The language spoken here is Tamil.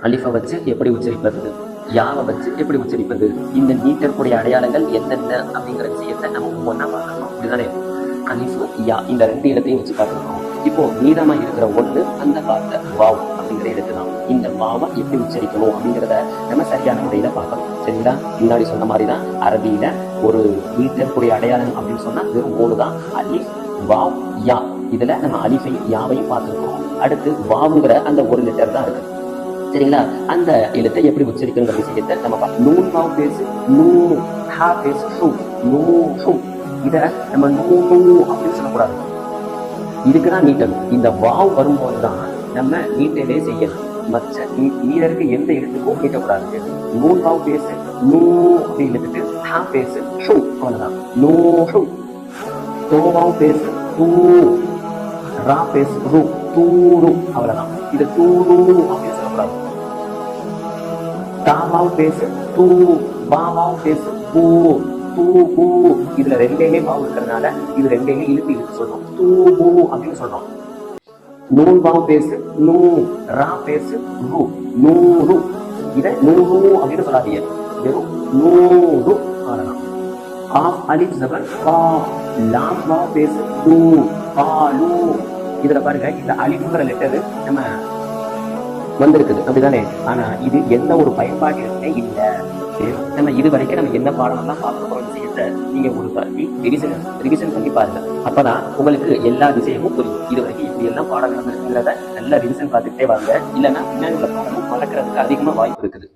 அலிஃபை வச்சு எப்படி உச்சரிப்பது, யாவை வச்சு எப்படி உச்சரிப்பது, இந்த நீட்டக்கூடிய அடையாளங்கள் என்னென்ன அப்படிங்கிற விஷயத்தை நம்ம ஒவ்வொன்றா பார்க்கணும். அப்படிதானே? அலிஃபு யா இந்த 2 இடத்தையும் வச்சு பார்த்துருக்கோம். இப்போ மீதமா இருக்கிற ஒன்று அந்த வார்த்தை வாவ் அப்படிங்கிற இடத்து தான். இந்த வாவை எப்படி உச்சரிக்கணும் அப்படிங்கிறத நம்ம சரியான முறையில பார்க்கணும். சரிங்களா? முன்னாடி சொன்ன மாதிரி தான் அரபியில ஒரு நீட்டக்கூடிய அடையாளம் அப்படின்னு சொன்னா வெறும் 3 தான். அலிஃப், வாவ், யா. இதுல நம்ம அலிஃபையும் யாவையும் பார்த்துருக்கோம். அடுத்து வாவுங்கிற அந்த ஒரு லெட்டர் தான் இருக்கு. சரிங்களா? அந்த எழுத்தை எப்படி உச்சரிக்கிற விஷயத்தை நம்ம நூன் வாவ் பேசு, நூ ஹா பேசு, ஹூ நூ ஹூ. இத நம்ம நூ நூ அப்படின்னு சொல்லக்கூடாது. இதுக்குதான் நீட்டணும். இந்த வாவ் வரும்போது தான் நம்ம நீட்டலே செய்யணும். மற்ற நீடருக்கு எந்த எழுத்துக்கும் நீட்டக்கூடாது. நூன் வாவ் பேசு, நூ அப்படின்னு எழுத்துட்டு ஹா பேசு, ஹூ. அவ்வளவுதான். நூ ஹூ. தோ வாவ் பேசு, தூ. ரா பேசு, ரு. தூரு. அவ்வளவுதான். இது தூரு அப்படின்னு சொல்லக்கூடாது. தாவாவ் பேசு, தூ. பாவாவ் பேசு, பூ. தூ பூ. இதுல 2 வாவ் இருக்கிறதுனால இது 2 இழுத்து சொல்லணும். தூ பூ அப்படின்னு சொல்றோம். நூன் வாவ் பேசு, நூ. ரா பேசு, ரு. நூறு. இத நூறு அப்படின்னு சொல்லாதீங்க. வெறும் நூறு. அவ்வளவுதான். ஆஃப் அலிஃப் ஜபர் பா. லாம் வாவ் பேசு, லூ. பாலு. இதுல பாருங்க, இந்த அலிஃப்ங்கிற லெட்டர் நம்ம வந்திருக்குது. அப்படிதானே? ஆனா இது எந்த ஒரு பயன்பாட்டிலுமே இல்ல. நம்ம இது வரைக்கும் நம்ம என்ன பாடமெல்லாம் பார்க்க போற விஷயத்தை நீங்க ஒரு தடவை ரிவிஷன் பண்ணி பாருங்க. அப்பதான் உங்களுக்கு எல்லா விஷயமும் புரியும். இது வரைக்கும் இப்படி எல்லாம் பாடம் நடந்திருக்கிறத நல்லா ரிவிஷன் பார்த்துக்கிட்டே வாங்க. இல்லைன்னா பின்னாடி உள்ள பாடமும் மறக்கிறதுக்கு அதிகமா வாய்ப்பு இருக்குது.